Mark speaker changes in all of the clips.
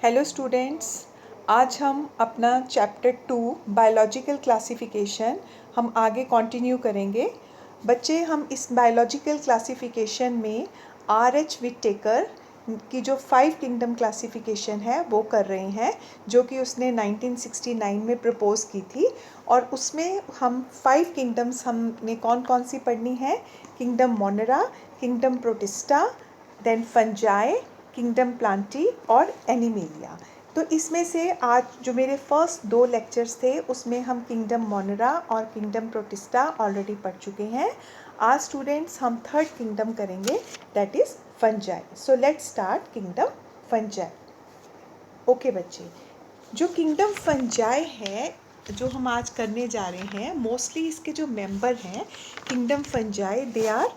Speaker 1: Hello students, आज हम अपना चैप्टर 2 बायोलॉजिकल क्लासिफिकेशन हम आगे कंटिन्यू करेंगे। बच्चे, हम इस बायोलॉजिकल क्लासिफिकेशन में R.H. विटेकर की जो 5 किंगडम क्लासिफिकेशन है वो कर रहे हैं, जो कि उसने 1969 में प्रपोज़ की थी। और उसमें हम 5 किंगडम्स हमने कौन कौन सी पढ़नी है? Kingdom monera, kingdom protista, then fungi, kingdom plantae और एनिमेलिया। तो इसमें से आज जो मेरे फर्स्ट 2 लेक्चर्स थे उसमें हम किंगडम मोनेरा और किंगडम प्रोटिस्टा ऑलरेडी पढ़ चुके हैं। आज स्टूडेंट्स हम थर्ड किंगडम करेंगे, that is fungi. So let's start kingdom fungi. Okay बच्चे, जो किंगडम फंजाई है जो हम आज करने जा रहे हैं, मोस्टली इसके जो मेंबर हैं kingdom fungi, they are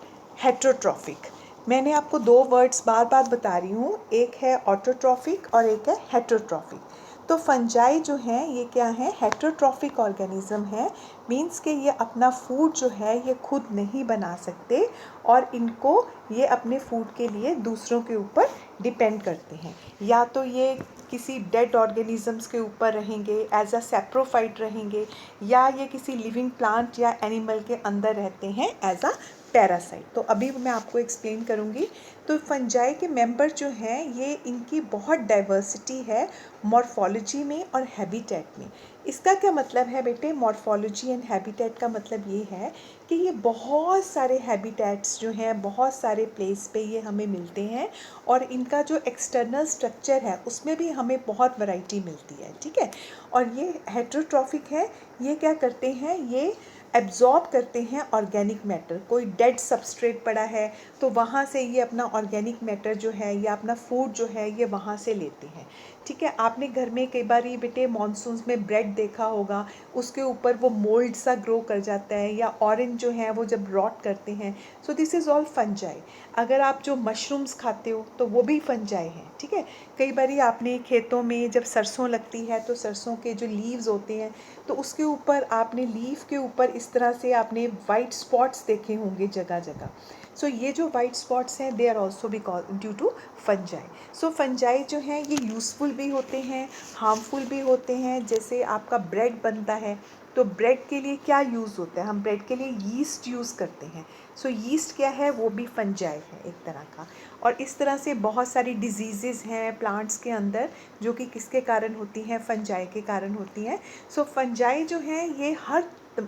Speaker 1: heterotrophic. मैंने आपको 2 वर्ड्स बार बार बता रही हूँ, एक है ऑटोट्रॉफिक और एक है हेट्रोट्रॉफिक। तो फंजाई जो हैं ये क्या है? हेट्रोट्रॉफिक ऑर्गेनिज्म है। मींस कि ये अपना फूड जो है ये खुद नहीं बना सकते और इनको ये अपने फूड के लिए दूसरों के ऊपर डिपेंड करते हैं। या तो ये किसी डेड ऑर्गेनिजम्स के ऊपर रहेंगे, एज अ सैप्रोफाइट रहेंगे, या ये किसी लिविंग प्लांट या एनिमल के अंदर रहते हैं एज अ पैरासाइट। तो अभी मैं आपको एक्सप्लेन करूँगी। तो फंजाई के मेंबर जो हैं ये इनकी बहुत डाइवर्सिटी है मॉर्फोलॉजी में और हैबिटेट में। इसका क्या मतलब है बेटे? मॉर्फोलॉजी एंड हैबिटेट का मतलब ये है कि ये बहुत सारे हैबिटेट्स जो हैं, बहुत सारे प्लेस पे ये हमें मिलते हैं और इनका जो एक्सटर्नल स्ट्रक्चर है उसमें भी हमें बहुत वैरायटी मिलती है, ठीक है। और ये हेट्रोट्रॉफिक है। ये क्या करते हैं? ये एब्जॉर्ब करते हैं ऑर्गेनिक मैटर। कोई डेड सबस्ट्रेट पड़ा है तो वहाँ से ये अपना ऑर्गेनिक मैटर जो है या अपना फूड जो है ये वहाँ से लेते हैं, ठीक है। आपने घर में कई बार ये बेटे मॉनसून्स में ब्रेड देखा होगा, उसके ऊपर वो मोल्ड सा ग्रो कर जाता है, या ऑरेंज जो है वो जब रॉट करते हैं। So this is all fungi. अगर आप जो मशरूम्स खाते हो तो वो भी फंजाई हैं, ठीक है। कई बार आपने खेतों में जब सरसों लगती है तो सरसों के जो लीव्स होते हैं तो उसके ऊपर आपने लीफ के ऊपर इस तरह से आपने वाइट स्पॉट्स देखे होंगे जगह जगह। सो ये जो वाइट स्पॉट्स हैं they are also be due to fungi. So fungi जो हैं ये यूज़फुल भी होते हैं, हार्मफुल भी होते हैं। जैसे आपका ब्रेड बनता है तो ब्रेड के लिए क्या यूज़ होता है? हम ब्रेड के लिए यीस्ट यूज़ करते हैं। सो यीस्ट क्या है? वो भी फंजाई है एक तरह का। और इस तरह से बहुत सारी डिजीज़ेज़ हैं प्लांट्स के अंदर जो कि किसके कारण होती हैं? फंजाई के कारण होती हैं। सो फंजाई जो हैं ये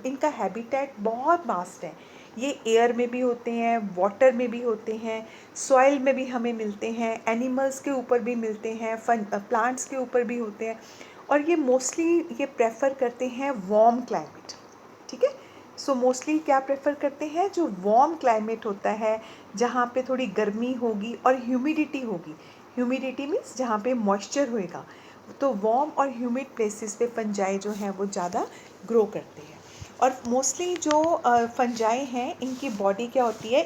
Speaker 1: इनका हैबिटेट बहुत वास्ट है। ये एयर में भी होते हैं, वाटर में भी होते हैं, सॉइल में भी हमें मिलते हैं, एनिमल्स के ऊपर भी मिलते हैं, प्लांट्स के ऊपर भी होते हैं। और ये मोस्टली ये प्रेफर करते हैं वार्म क्लाइमेट, ठीक है। सो मोस्टली क्या प्रेफर करते हैं? जो वार्म क्लाइमेट होता है, जहाँ पे थोड़ी गर्मी होगी और ह्यूमिडिटी होगी। ह्यूमिडिटी मीन्स जहाँ पे मॉइस्चर होएगा। तो वार्म और ह्यूमिड प्लेसेस पे फंजाई जो हैं वो ज़्यादा ग्रो करते हैं। और मोस्टली जो फंजाई हैं इनकी बॉडी क्या होती है?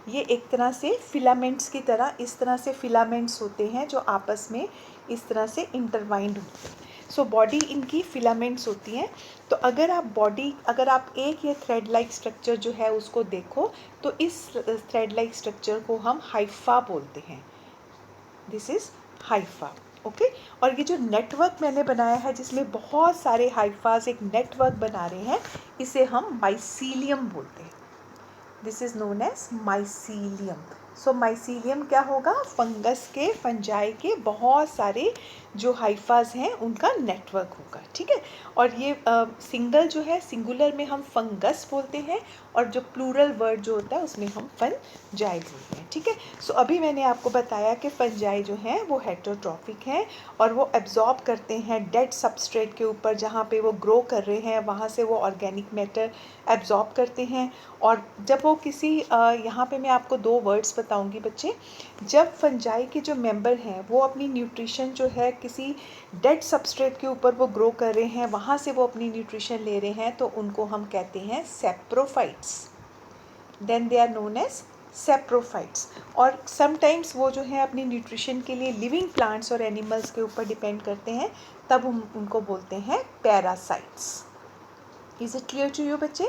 Speaker 1: ये एक तरह से फिलामेंट्स की तरह, इस तरह से फिलामेंट्स होते हैं जो आपस में इस तरह से इंटरवाइंड होते हैं। सो बॉडी इनकी फिलामेंट्स होती हैं। तो अगर आप एक ये थ्रेड लाइक स्ट्रक्चर जो है उसको देखो तो इस थ्रेड लाइक स्ट्रक्चर को हम हाइफा बोलते हैं। This is Haifa, okay. और ये जो नेटवर्क मैंने बनाया है जिसमें बहुत सारे हाइफाज एक नेटवर्क बना रहे हैं, इसे हम माइसीलियम बोलते हैं। This is known as mycelium. So mycelium क्या होगा? फंगस के, फंजाई के बहुत सारे जो हाइफाज हैं उनका नेटवर्क होगा, ठीक है। और ये सिंगल जो है, सिंगुलर में हम फंगस बोलते हैं और जो प्लूरल वर्ड जो होता है उसमें हम फंजाई बोलते हैं, ठीक है। सो अभी मैंने आपको बताया कि फंजाई जो हैं वो हेट्रोट्रॉफिक हैं और वो एब्जॉर्ब करते हैं डेड सबस्ट्रेट के ऊपर, जहाँ पे वो ग्रो कर रहे हैं वहाँ से वो ऑर्गेनिक मैटर एब्जॉर्ब करते हैं। और जब वो किसी यहाँ पे मैं आपको 2 वर्ड्स बताऊंगी बच्चे। जब फंजाई के जो मेंबर हैं वो अपनी न्यूट्रिशन जो है किसी डेड सबस्ट्रेट के ऊपर वो ग्रो कर रहे हैं, वहाँ से वो अपनी न्यूट्रिशन ले रहे हैं, तो उनको हम कहते हैं saprophytes. Then they are known as saprophytes. और समटाइम्स वो जो है अपनी न्यूट्रिशन के लिए लिविंग प्लांट्स और एनिमल्स के ऊपर डिपेंड करते हैं, तब हम उनको बोलते हैं parasites. Is it clear to you बच्चे?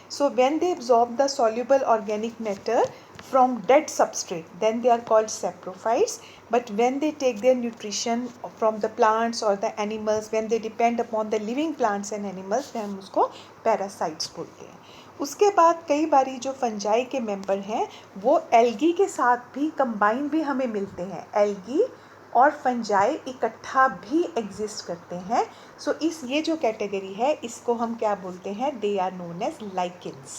Speaker 1: So when they absorb the soluble organic matter, from dead substrate, then they are called saprophytes. But when they take their nutrition from the plants or the animals, when they depend upon the living plants and animals, then हम उसको parasites बोलते हैं. उसके बाद कई बारी जो fungi के मेंबर हैं वो एल्गी के साथ भी कंबाइन भी हमें मिलते हैं. एल्गी और फंजाई इकट्ठा भी एग्जिस्ट करते हैं. सो इस ये जो कैटेगरी है इसको हम क्या बोलते हैं? They are known as lichens.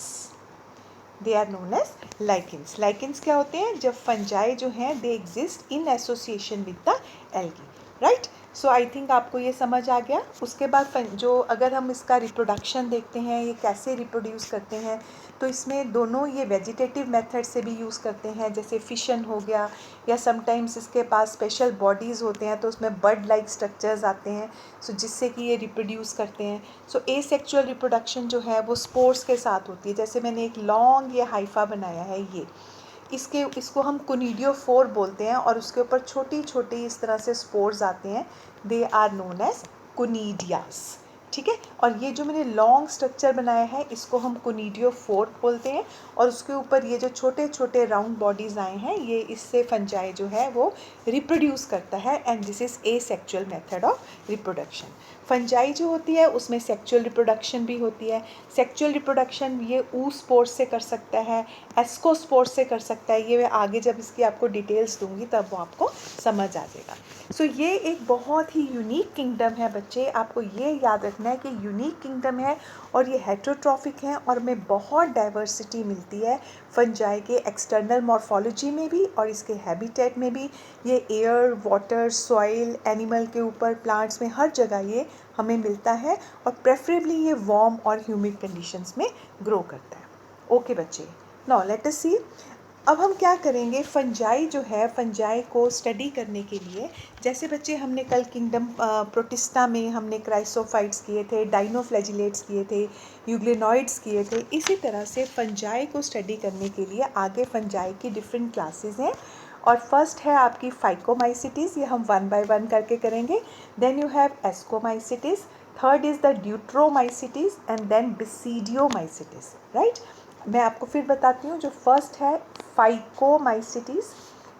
Speaker 1: They are known as lichens. Lichens क्या होते हैं? जब फंजाई जो हैं they exist in association with the algae. Right. So I think आपको ये समझ आ गया. उसके बाद जो अगर हम इसका रिप्रोडक्शन देखते हैं, ये कैसे रिप्रोड्यूस करते हैं, तो इसमें दोनों ये वेजिटेटिव मेथड से भी यूज़ करते हैं, जैसे फिशन हो गया, या समटाइम्स इसके पास स्पेशल बॉडीज़ होते हैं तो उसमें बर्ड लाइक स्ट्रक्चर्स आते हैं, सो जिससे कि ये रिप्रोड्यूस करते हैं. सो एसेक्सुअल रिप्रोडक्शन जो है वो स्पोर्स के साथ होती है. जैसे मैंने एक लॉन्ग ये हाइफा बनाया है, ये इसको हम कुनीडियोफोर बोलते हैं, और उसके ऊपर छोटी छोटी इस तरह से स्पोर्स आते हैं. They are known as conidias. ठीक है. और ये जो मैंने लॉन्ग स्ट्रक्चर बनाया है इसको हम कुनीडियोफोर बोलते हैं, और उसके ऊपर ये जो छोटे छोटे राउंड बॉडीज़ आए हैं, ये इससे फंजाई जो है वो रिप्रोड्यूस करता है. And this is asexual method of reproduction. Fungi जो होती है उसमें सेक्सुअल रिप्रोडक्शन भी होती है. सेक्सुअल रिप्रोडक्शन ये ऊस्पोर्स से कर सकता है, एस्कोस्पोर्स से कर सकता है. ये मैं आगे जब इसकी आपको डिटेल्स दूंगी तब वो आपको समझ आ जाएगा. सो ये एक बहुत ही यूनिक किंगडम है बच्चे. आपको ये याद रखना है कि यूनिक किंगडम है और ये हेटेरोट्रॉफिक है, और में बहुत डाइवर्सिटी मिलती है फंजाई के एक्सटर्नल मॉर्फोलॉजी में भी और इसके हैबिटेट में भी. ये एयर, वाटर, सॉइल, एनिमल के ऊपर, प्लांट्स में, हर जगह ये हमें मिलता है, और प्रेफरेबली ये वार्म और ह्यूमिड कंडीशंस में ग्रो करता है. ओके बच्चे, नाउ लेट अस सी. अब हम क्या करेंगे? फंजाई जो है, फंजाई को स्टडी करने के लिए, जैसे बच्चे हमने कल किंगडम प्रोटिस्टा में हमने क्राइसोफाइट्स किए थे, डाइनोफ्लैजिलेट्स किए थे, यूग्लिनॉइड्स किए थे, इसी तरह से फंजाई को स्टडी करने के लिए आगे फंजाई की डिफरेंट क्लासेस हैं. और फर्स्ट है आपकी फाइकोमाइसिटीज़, ये हम वन बाय वन करके करेंगे. Then you have ascomycetes, third is the deuteromycetes, and then basidiomycetes. Right. मैं आपको फिर बताती हूँ. जो फर्स्ट है phycomycetes,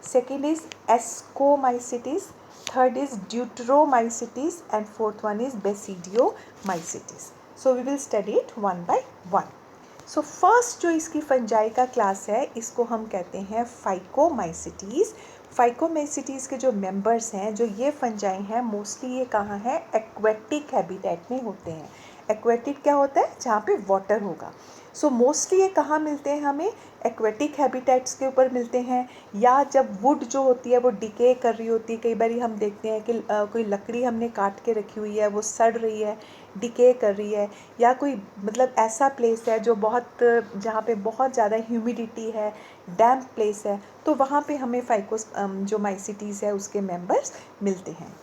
Speaker 1: second is ascomycetes, third is deuteromycetes, and fourth one is basidiomycetes. So we will study it one by one. So first जो इसकी fungi का क्लास है इसको हम कहते हैं फाइकोमाइसिटीज़. फाइकोमाइसिटीज़ के जो मेंबर्स हैं, जो ये फंजाई हैं, मोस्टली ये कहाँ है? एक्वेटिक हैबिटेट में होते हैं. एक्वेटिक क्या होता है? जहाँ पे वाटर होगा. सो मोस्टली ये कहाँ मिलते हैं? हमें एक्वेटिक हैबिटेट्स के ऊपर मिलते हैं, या जब वुड जो होती है वो डिके कर रही होती है. कई बार हम देखते हैं कि कोई लकड़ी हमने काट के रखी हुई है, वो सड़ रही है, डिके कर रही है, या कोई मतलब ऐसा प्लेस है जो बहुत, जहाँ पे बहुत ज़्यादा ह्यूमिडिटी है, डैम्प प्लेस है, तो वहाँ पे हमें फाइकोस जो माइसिटीज़ है उसके मेंबर्स मिलते हैं.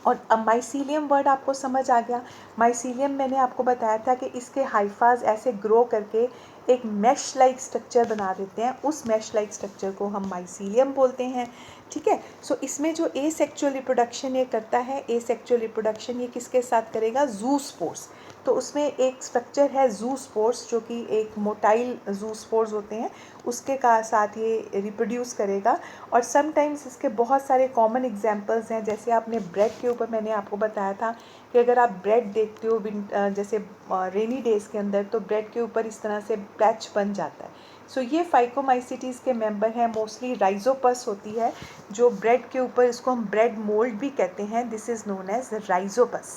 Speaker 1: और अब माइसीलियम वर्ड आपको समझ आ गया. माइसीलियम मैंने आपको बताया था कि इसके हाइफाज ऐसे ग्रो करके एक मैश लाइक स्ट्रक्चर बना देते हैं. उस मैश लाइक स्ट्रक्चर को हम माइसीलियम बोलते हैं. ठीक है. सो इसमें जो एसेक्सुअल रिप्रोडक्शन ये करता है, एसेक्सुअल रिप्रोडक्शन ये किसके साथ करेगा? ज़ूस्पोर्स. तो उसमें एक स्ट्रक्चर है ज़ूस्पोर्स, जो कि एक मोटाइल ज़ूस्पोर्स होते हैं, उसके का साथ ये रिप्रोड्यूस करेगा. और समटाइम्स इसके बहुत सारे कॉमन एग्जांपल्स हैं. जैसे आपने ब्रेड के ऊपर मैंने आपको बताया था कि अगर आप ब्रेड देखते हो जैसे रेनी डेज़ के अंदर, तो ब्रेड के ऊपर इस तरह से पैच बन जाता है. सो ये फाइकोमाइसिटीज़ के मेंबर हैं. मोस्टली राइजोपस होती है जो ब्रेड के ऊपर, इसको हम ब्रेड मोल्ड भी कहते हैं. This is known as rhizopus.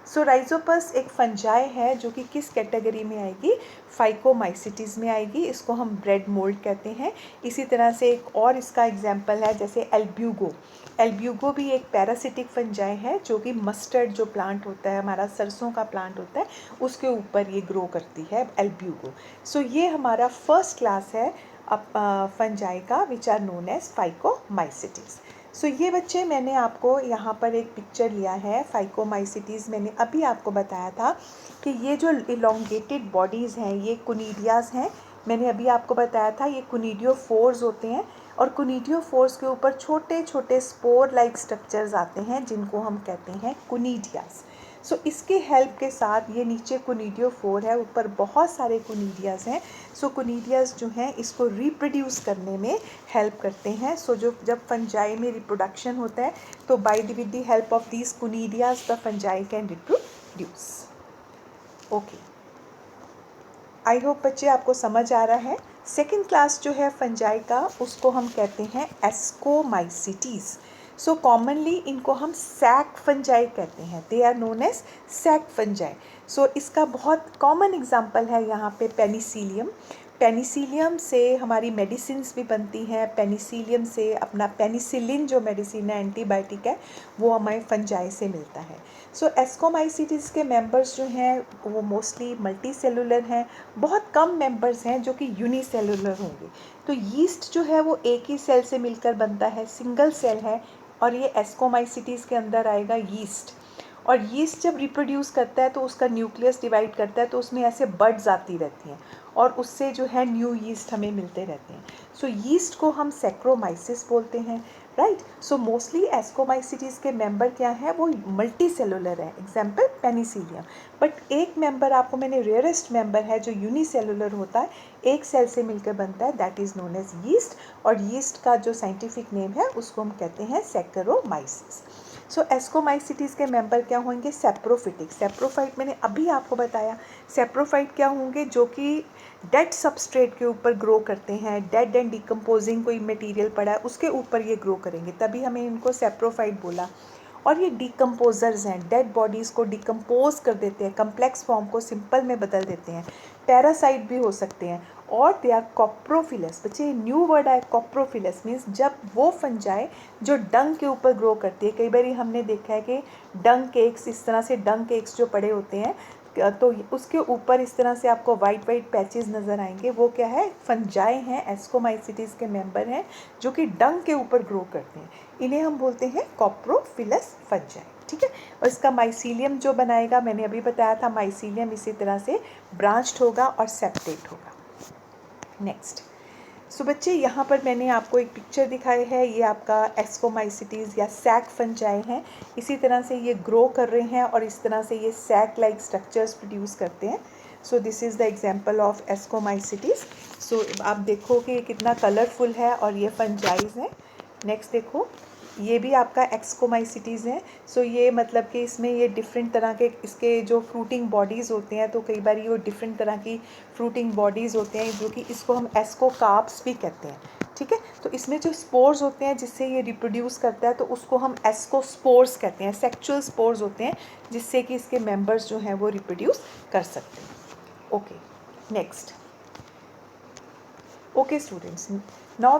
Speaker 1: So rhizopus एक फंजाई है जो कि किस कैटेगरी में आएगी? फाइकोमाइसिटीज़ में आएगी. इसको हम ब्रेड मोल्ड कहते हैं. इसी तरह से एक और इसका एग्जांपल है जैसे एल्ब्यूगो. एल्ब्यूगो भी एक पैरासिटिक फंजाई है जो कि मस्टर्ड जो प्लांट होता है, हमारा सरसों का प्लांट होता है, उसके ऊपर ये ग्रो करती है, एल्ब्यूगो. सो ये हमारा फर्स्ट क्लास है फंजाई का, विच आर नोन एज फाइकोमाइसिटीज़. सो ये बच्चे मैंने आपको यहाँ पर एक पिक्चर लिया है फाइकोमाइसिटीज़. मैंने अभी आपको बताया था कि ये जो इलोंगेटेड बॉडीज़ हैं ये कुनीडियाज़ हैं. मैंने अभी आपको बताया था ये कुनीडियोफोर्स होते हैं, और कुनीडियोफोर्स के ऊपर छोटे छोटे स्पोर लाइक स्ट्रक्चर्स आते हैं जिनको हम कहते हैं कुनीडियाज़. सो इसके हेल्प के साथ ये नीचे कोनिडियोफोर है, ऊपर बहुत सारे कोनिडियाज हैं। सो कोनिडियाज जो हैं इसको रिप्रोड्यूस करने में हेल्प करते हैं। सो जब फंजाई में रिप्रोडक्शन होता है तो with the help of these conidias the fungi can reproduce. Okay, I hope बच्चे आपको समझ आ रहा है। सेकेंड क्लास जो है फंजाई का उसको हम कहते हैं एस्कोमाइसिटीज़। सो कॉमनली इनको हम सैक फंजाई कहते हैं, they are known as sac fungi. So इसका बहुत कॉमन एग्जांपल है यहाँ पे पेनिसिलियम। पेनिसिलियम से हमारी मेडिसिन्स भी बनती हैं, पेनिसिलियम से अपना पेनिसिलिन जो मेडिसिन है, एंटीबायोटिक है, वो हमें फंजाई से मिलता है। सो एस्कोमाइसिटीज़ के मेंबर्स जो हैं वो मोस्टली मल्टी सेलुलर हैं, बहुत कम मेंबर्स हैं जो कि यूनिसेलुलर होंगे। तो यीस्ट जो है वो एक ही सेल से मिलकर बनता है, सिंगल सेल है, और ये एस्कोमाइसिटीज़ के अंदर आएगा यीस्ट। और यीस्ट जब रिप्रोड्यूस करता है तो उसका न्यूक्लियस डिवाइड करता है, तो उसमें ऐसे बड्स आती रहती हैं और उससे जो है न्यू यीस्ट हमें मिलते रहते हैं। सो यीस्ट को हम सैक्रोमाइसिस बोलते हैं, राइट। सो मोस्टली एस्कोमाइसिटीज़ के मेंबर क्या हैं, वो मल्टी सेलुलर है, एग्जाम्पल पेनिसिलियम। बट एक मेंबर आपको मैंने रेयरेस्ट मेंबर है जो यूनिसेलुलर होता है, एक सेल से मिलकर बनता है, that is known as yeast. और यीस्ट का जो साइंटिफिक नेम है उसको हम कहते हैं सैक्रोमाइसिस। सो एस्कोमाइसिटीज़ के मेंबर क्या होंगे, सेप्रोफिटिक। सेप्रोफाइट मैंने अभी आपको बताया। सेप्रोफाइट क्या होंगे, जो कि डेड सबस्ट्रेट के ऊपर ग्रो करते हैं, डेड एंड डिकम्पोजिंग कोई मटेरियल पड़ा है उसके ऊपर ये ग्रो करेंगे, तभी हमें इनको सेप्रोफाइट बोला। और ये डिकम्पोजर्स हैं, डेड बॉडीज़ को डिकम्पोज कर देते हैं, कम्प्लेक्स फॉर्म को सिंपल में बदल देते हैं। पैरासाइट भी हो सकते हैं। और दे आर कॉप्रोफिलस। बच्चे न्यू वर्ड आए, कॉप्रोफिलस मीन्स जब वो फंजाई जो डंग के ऊपर ग्रो करती है। कई बार हमने देखा है कि डंग केक्स, इस तरह से डंग केक्स जो पड़े होते हैं तो उसके ऊपर इस तरह से आपको वाइट वाइट पैचेस नज़र आएंगे, वो क्या है, फंजाई हैं, एस्कोमाइसिटीज़ के मेंबर हैं जो कि डंग के ऊपर ग्रो करते हैं। इन्हें हम बोलते हैं कॉप्रोफिलस फंजाई, ठीक है। और इसका माइसीलियम जो बनाएगा, मैंने अभी बताया था, माइसीलियम इसी तरह से ब्रांच्ड होगा और सेप्टेट होगा। नेक्स्ट, सो बच्चे यहाँ पर मैंने आपको एक पिक्चर दिखाई है, ये आपका एस्कोमाइसिटीज़ या सैक फंजाई हैं। इसी तरह से ये ग्रो कर रहे हैं और इस तरह से ये सैक लाइक स्ट्रक्चर्स प्रोड्यूस करते हैं। So this is the example of ascomycetes. So आप देखो कि ये कितना कलरफुल है और ये फंजाइज हैं। नेक्स्ट देखो, ये भी आपका एक्सकोमाइसिटीज़ है। सो ये मतलब कि इसमें ये डिफरेंट तरह के इसके जो फ्रूटिंग बॉडीज़ होते हैं, तो कई बार ये डिफरेंट तरह की फ्रूटिंग बॉडीज़ होते हैं जो कि इसको हम एस्कोकार्प्स भी कहते हैं, ठीक है। तो इसमें जो स्पोर्स होते हैं जिससे ये रिप्रोड्यूस करता है, तो उसको हम एस्कोस्पोर्स कहते हैं। सेक्चुअल स्पोर्स होते हैं जिससे कि इसके मेंबर्स जो हैं वो रिप्रोड्यूस कर सकते हैं। Okay, next. Okay students, now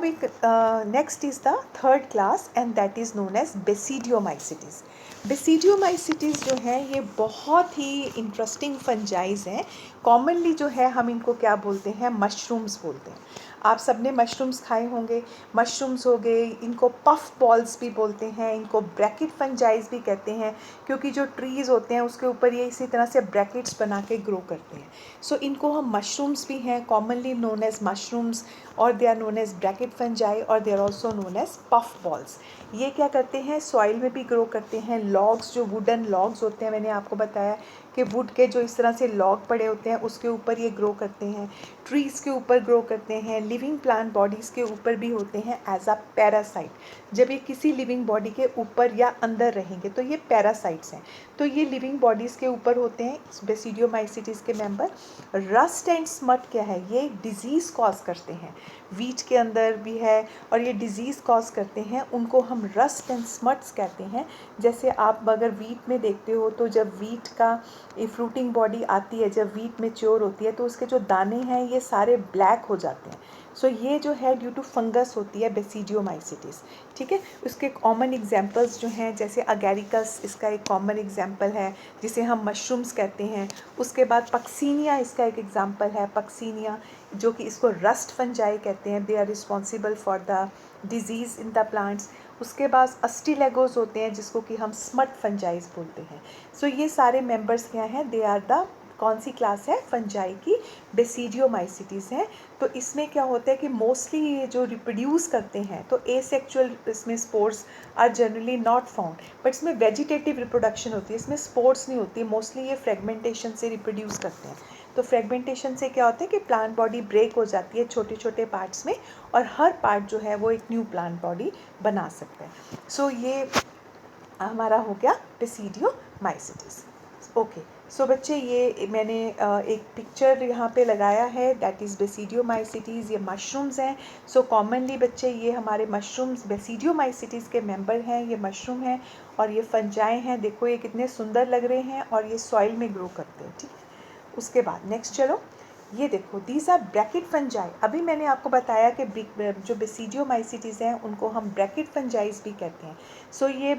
Speaker 1: next is the third class and that is known as Basidiomycetes. Basidiomycetes जो है ये बहुत ही इंटरेस्टिंग फंजाइज हैं। कॉमनली जो है हम इनको क्या बोलते हैं, मशरूम्स बोलते हैं। आप सबने मशरूम्स खाए होंगे, मशरूम्स हो गए, इनको पफ बॉल्स भी बोलते हैं, इनको ब्रैकेट फंजाइज भी कहते हैं, क्योंकि जो ट्रीज़ होते हैं उसके ऊपर ये इसी तरह से ब्रैकेट्स बना के ग्रो करते हैं। सो इनको हम मशरूम्स भी हैं, कॉमनली नोन एज मशरूम्स, और they are known as bracket fungi, और they are also known as puff balls. ये क्या करते हैं, सॉइल में भी ग्रो करते हैं। लॉग्स, जो वुडन लॉग्स होते हैं, मैंने आपको बताया कि वुड के जो इस तरह से लॉग पड़े होते हैं उसके ऊपर ये ग्रो करते हैं। ट्रीज़ के ऊपर ग्रो करते हैं, लिविंग प्लांट बॉडीज़ के ऊपर भी होते हैं एज अ पैरासाइट। जब ये किसी लिविंग बॉडी के ऊपर या अंदर रहेंगे तो ये पैरासाइट्स हैं। तो ये लिविंग बॉडीज़ के ऊपर होते हैं, बेसिडियोमाइसिटीज़ के मेंबर। रस्ट एंड स्मट क्या है, ये डिजीज़ कॉज करते हैं। वीट के अंदर भी है और ये डिजीज़ कॉज करते हैं, उनको हम रस्ट एंड स्मट्स कहते हैं। जैसे आप अगर वीट में देखते हो तो जब वीट का फ्रूटिंग बॉडी आती है, जब वीट मैच्योर होती है तो उसके जो दाने हैं ये सारे ब्लैक हो जाते हैं। सो ये जो है ड्यू टू फंगस होती है बेसिडियोमाइसिटीज़, ठीक है। उसके कॉमन एग्जांपल्स जो हैं, जैसे अगैरिकस इसका एक कॉमन एग्जांपल है जिसे हम मशरूम्स कहते हैं। उसके बाद पक्सीनिया इसका एक एग्जांपल है, पक्सीनिया जो कि इसको रस्ट फंजाई कहते हैं, they are responsible for the disease in the plants. उसके बाद अस्टिलेगोस होते हैं जिसको कि हम स्मट फंजाइज बोलते हैं। सो ये सारे मेंबर्स क्या हैं, दे आर द कौन सी क्लास है? फंजाई की बेसिडियोमाइसिटीज़ है। तो इसमें क्या होता है कि मोस्टली ये जो रिप्रोड्यूस करते हैं, तो एसेक्सुअल इसमें spores are generally not found, but इसमें वेजिटेटिव रिप्रोडक्शन होती है, इसमें स्पोर्स नहीं होती। मोस्टली ये फ्रेगमेंटेशन से रिप्रोड्यूस करते हैं। तो फ्रेगमेंटेशन से क्या होता है कि प्लांट बॉडी ब्रेक हो जाती है छोटे छोटे पार्ट्स में, और हर पार्ट जो है वो एक न्यू प्लांट बॉडी बना सकता है। सो ये हमारा हो गया बेसिडियोमाइसिटीज़। ओके, सो बच्चे ये मैंने एक पिक्चर यहाँ पे लगाया है, दैट इज़ बेसिडियोमाइसिटीज़। ये मशरूम्स हैं। सो कॉमनली बच्चे ये हमारे मशरूम्स बेसिडियोमाइसिटीज़ के मेंबर हैं। ये मशरूम हैं और ये फंजाई हैं। देखो ये कितने सुंदर लग रहे हैं और ये सॉइल में ग्रो करते हैं, ठीक है। उसके बाद नेक्स्ट चलो, ये देखो दीज आर ब्रैकेट फंजाई। अभी मैंने आपको बताया कि जो बेसिडियोमाइसिटीज़ हैं उनको हम ब्रैकेट फंजाइज भी कहते हैं। सो ये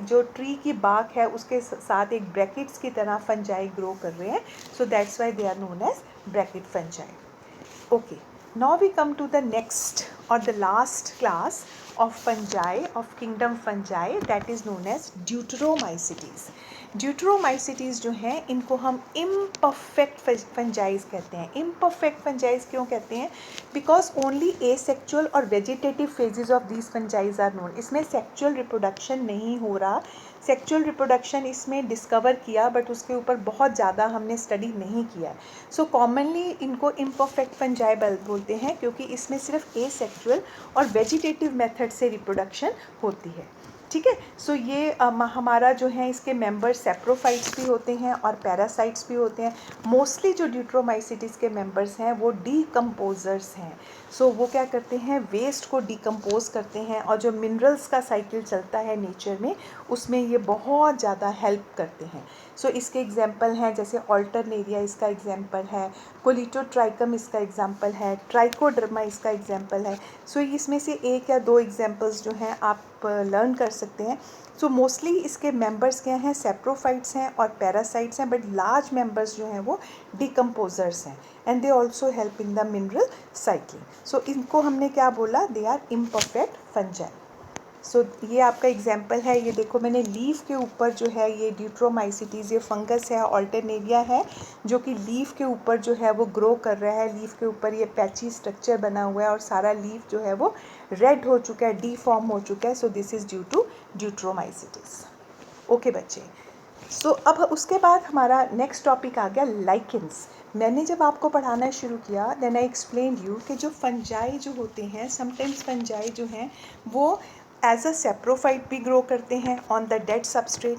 Speaker 1: जो ट्री की बाक है उसके साथ एक ब्रैकेट्स की तरह फंजाई ग्रो कर रहे हैं। So that's why they are known as bracket fungi. Okay, now we come to the next or the last class of fungi, of kingdom fungi, that is known as Deuteromycetes. ड्यूटरोमाइसिटीज़ जो हैं इनको हम imperfect fungi कहते हैं। Imperfect fungi क्यों कहते हैं? Because only asexual और vegetative phases of these fungis are known. इसमें सेक्चुअल रिप्रोडक्शन नहीं हो रहा। सेक्चुअल रिप्रोडक्शन इसमें डिस्कवर किया बट उसके ऊपर बहुत ज़्यादा हमने स्टडी नहीं किया है। सो कॉमनली इनको इम्परफेक्ट फंजाई बोलते हैं क्योंकि इसमें सिर्फ एसेक्चुअल और वेजिटेटिव मेथड से रिप्रोडक्शन होती है, ठीक है। सो ये हमारा जो है इसके मेंबर्स सेप्रोफाइट्स भी होते हैं और पैरासाइट्स भी होते हैं। मोस्टली जो ड्यूटरोमाइसिटीज़ के मेंबर्स हैं वो डीकम्पोजर्स हैं। सो वो क्या करते हैं? वेस्ट को डिकम्पोज करते हैं, और जो मिनरल्स का साइकिल चलता है नेचर में उसमें ये बहुत ज़्यादा हेल्प करते हैं। सो इसके एग्जांपल हैं जैसे ऑल्टरनेरिया इसका एग्जांपल है, कोलिटोट्राइकम इसका एग्जांपल है, ट्राइकोडर्मा इसका एग्जांपल है। सो इसमें से एक या दो एग्जांपल्स जो हैं आप लर्न कर सकते हैं। सो मोस्टली इसके मेंबर्स क्या हैं? सेप्रोफाइट्स हैं और पैरासाइट्स हैं, बट लार्ज मेंबर्स जो हैं वो डिकम्पोजर्स हैं and they also help in the mineral cycle. So इनको हमने क्या बोला? They are imperfect fungi. So ये आपका एग्जाम्पल है। ये देखो मैंने लीफ के ऊपर जो है ये ड्यूटरोमाइसिटीज़, ये फंगस है, ऑल्टरनेरिया है, जो कि लीफ के ऊपर जो है वो ग्रो कर रहा है। लीफ के ऊपर ये पैची स्ट्रक्चर बना हुआ है और सारा लीफ जो है वो रेड हो चुका है, डीफॉर्म हो चुका है। So this is due to deuteromycetes. Okay बच्चे, सो अब उसके बाद हमारा नेक्स्ट टॉपिक आ गया लाइकेंस। मैंने जब आपको पढ़ाना शुरू किया देन आई एक्सप्लेन यू कि जो फंजाई जो होते हैं, समटाइम्स फंजाई जो हैं वो एज अ सेप्रोफाइट भी ग्रो करते हैं ऑन द डेड सबस्ट्रेट।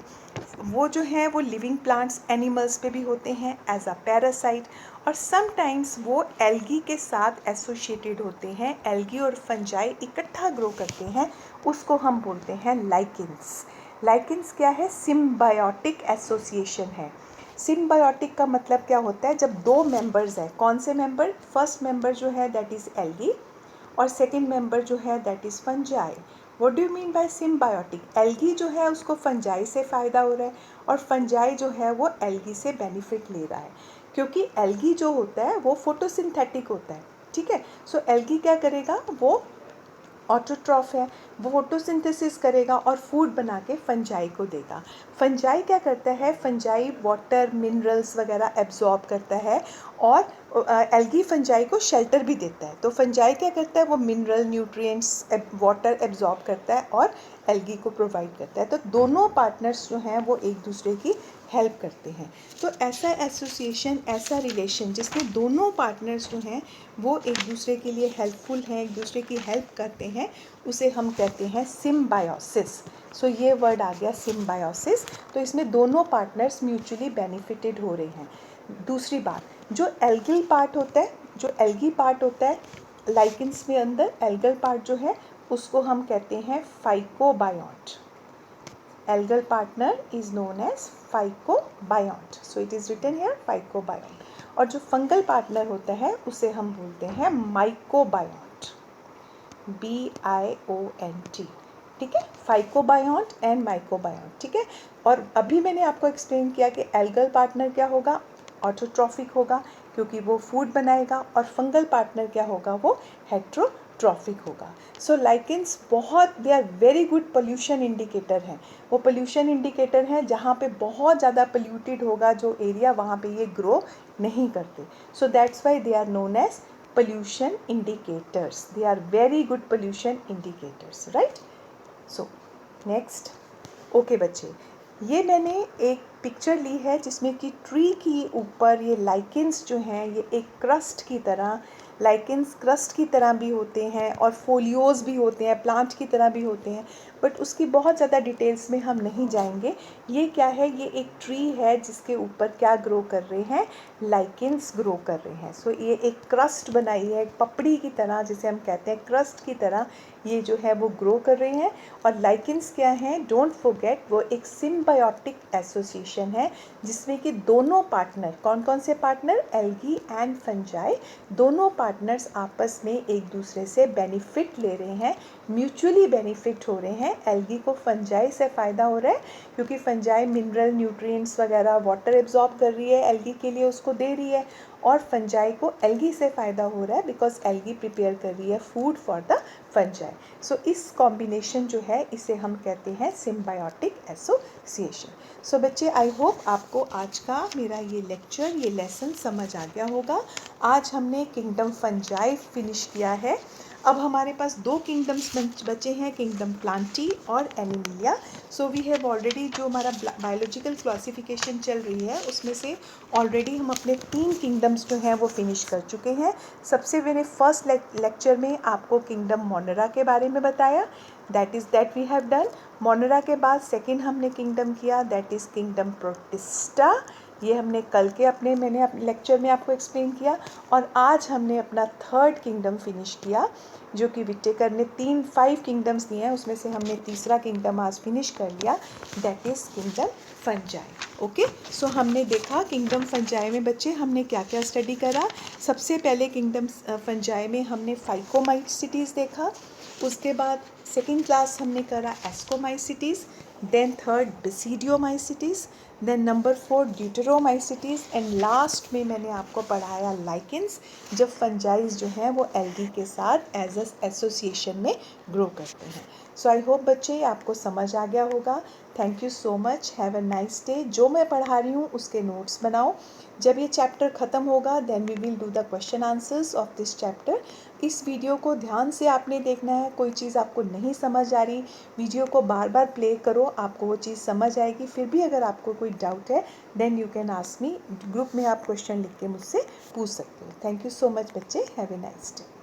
Speaker 1: वो जो हैं वो लिविंग प्लांट्स एनिमल्स पे भी होते हैं एज अ पैरासाइट, और समटाइम्स वो एल्गी के साथ एसोसिएटेड होते हैं। एल्गी और फंजाई इकट्ठा ग्रो करते हैं, उसको हम बोलते हैं लाइकेंस। लाइकेंस क्या है? सिम्बायोटिक एसोसिएशन है। सिम्बायोटिक का मतलब क्या होता है? जब दो मेंबर्स हैं। कौन से मेंबर? फर्स्ट मेंबर जो है दैट इज़ एल्गी और सेकंड मेंबर जो है that is fungi. What do you mean by symbiotic? Algae जो है उसको फंजाई से फ़ायदा हो रहा है और फंजाई जो है वो एल्गी से बेनिफिट ले रहा है, क्योंकि एल्गी जो होता है वो फोटोसिंथेटिक होता है, ठीक है। सो एल्गी क्या करेगा? वो ऑटोट्रॉफ है, वो फोटोसिंथेसिस करेगा और फूड बना के फंजाई को देगा। फंजाई क्या करता है? फंजाई वाटर मिनरल्स वगैरह एब्जॉर्ब करता है और एल्गी फंजाई को शेल्टर भी देता है। तो फंजाई क्या करता है? वो मिनरल न्यूट्रिएंट्स वाटर एब्जॉर्ब करता है और एल्गी को प्रोवाइड करता है। तो दोनों पार्टनर्स जो हैं वो एक दूसरे की हेल्प करते हैं। तो ऐसा एसोसिएशन, ऐसा रिलेशन जिसमें दोनों पार्टनर्स जो हैं वो एक दूसरे के लिए हेल्पफुल हैं, एक दूसरे की हेल्प करते हैं, उसे हम कहते हैं सिम्बायोसिस। सो ये वर्ड आ गया सिम्बायोसिस। तो इसमें दोनों पार्टनर्स म्यूचुअली बेनिफिटेड हो रहे हैं। दूसरी बात, जो एल्गल पार्ट होता है, जो एल्गी पार्ट होता है लाइकेंस में अंदर, एल्गल पार्ट जो है उसको हम कहते हैं फाइकोबायोन्ट। Algal partner is known as phycobiont. So it is written here phycobiont. और जो फंगल पार्टनर होता है उसे हम बोलते हैं माइकोबायोन्ट, BIONT, ठीक है। फाइकोबायोन्ट एंड माइकोबायोन्ट, ठीक है। और अभी मैंने आपको एक्सप्लेन किया कि एल्गल पार्टनर क्या होगा? ऑटोट्रॉफिक होगा क्योंकि वो फूड बनाएगा, और फंगल पार्टनर क्या होगा? वो हेट्रोट्रॉफिक ट्रॉफिक होगा। सो लाइकेंस बहुत, they are very good pollution indicator हैं। वो पोल्यूशन इंडिकेटर हैं जहाँ पे बहुत ज़्यादा पोल्यूटेड होगा जो एरिया, वहाँ पे ये ग्रो नहीं करते। So that's why they are known as pollution indicators. They are very good pollution indicators, right? So next, okay बच्चे, ये मैंने एक पिक्चर ली है जिसमें कि ट्री की ऊपर ये लाइकेंस जो हैं ये एक क्रस्ट की तरह, लाइकेंस क्रस्ट की तरह भी होते हैं और फोलियोज भी होते हैं, प्लांट की तरह भी होते हैं, बट उसकी बहुत ज़्यादा डिटेल्स में हम नहीं जाएंगे। ये क्या है, ये एक ट्री है जिसके ऊपर क्या ग्रो कर रहे हैं, लाइकेंस ग्रो कर रहे हैं। सो ये एक क्रस्ट बनाई है, एक पपड़ी की तरह जिसे हम कहते हैं, क्रस्ट की तरह ये जो है वो ग्रो कर रहे हैं। और लाइकेंस क्या हैं, डोंट फॉरगेट, वो एक सिम्बायोटिक एसोसिएशन है जिसमें कि दोनों पार्टनर, कौन कौन से पार्टनर, एल्गी एंड फंजाई, दोनों पार्टनर्स आपस में एक दूसरे से बेनिफिट ले रहे हैं, म्यूचुअली बेनिफिट हो रहे हैं। एल्गी को फंजाई से फ़ायदा हो रहा है क्योंकि फंजाई मिनरल, न्यूट्रिएंट्स वगैरह वाटर एब्जॉर्ब कर रही है, एल्गी के लिए उसको दे रही है, और फंजाई को एल्गी से फ़ायदा हो रहा है बिकॉज एल्गी प्रिपेयर कर रही है फूड फॉर द फंजाई। सो इस कॉम्बिनेशन जो है इसे हम कहते हैं सिम्बायोटिक एसोसिएशन। सो बच्चे, आई होप आपको आज का मेरा ये लेक्चर, ये लेसन समझ आ गया होगा। आज हमने किंगडम फंजाई फिनिश किया है। अब हमारे पास दो किंगडम्स बचे हैं, किंगडम प्लांटी और animalia. So we have already, जो हमारा बायोलॉजिकल क्लासिफिकेशन चल रही है उसमें से ऑलरेडी हम अपने 3 किंगडम्स जो हैं वो फिनिश कर चुके हैं। सबसे मैंने फर्स्ट लेक्चर में आपको किंगडम मोनेरा के बारे में बताया, that we have done. Monera के बाद सेकंड हमने किंगडम किया, दैट इज़ किंगडम प्रोटिस्टा। ये हमने कल के मैंने अपने लेक्चर में आपको एक्सप्लेन किया। और आज हमने अपना थर्ड किंगडम फिनिश किया, जो कि विटेकर ने 5 किंगडम्स दिए हैं, उसमें से हमने तीसरा किंगडम आज फिनिश कर लिया, that is kingdom fungi. Okay, so हमने देखा किंगडम फंजाई में बच्चे हमने क्या क्या स्टडी करा। सबसे पहले किंगडम फंजाई में हमने फाइकोमाइसिटीज़ देखा, उसके बाद सेकेंड क्लास हमने करा ascomycetes, then third basidiomycetes, then number 4 deuteromycetes, and last में मैंने आपको पढ़ाया लाइकेंस, जब फंजाइज जो हैं वो एल्गी के साथ एज एसोसिएशन में ग्रो करते हैं। सो आई होप बच्चे आपको समझ आ गया होगा। Thank you so much, have a nice day. जो मैं पढ़ा रही हूँ उसके नोट्स बनाओ। जब ये चैप्टर ख़त्म होगा then we will do the question answers of this chapter. इस वीडियो को ध्यान से आपने देखना है, कोई चीज़ आपको नहीं समझ आ रही, वीडियो को बार बार प्ले करो, आपको वो चीज़ समझ आएगी। फिर भी अगर आपको कोई डाउट है then you can ask me, group में आप क्वेश्चन लिख के मुझसे पूछ सकते हो। थैंक यू सो मच बच्चे, हैव ए नाइस डे।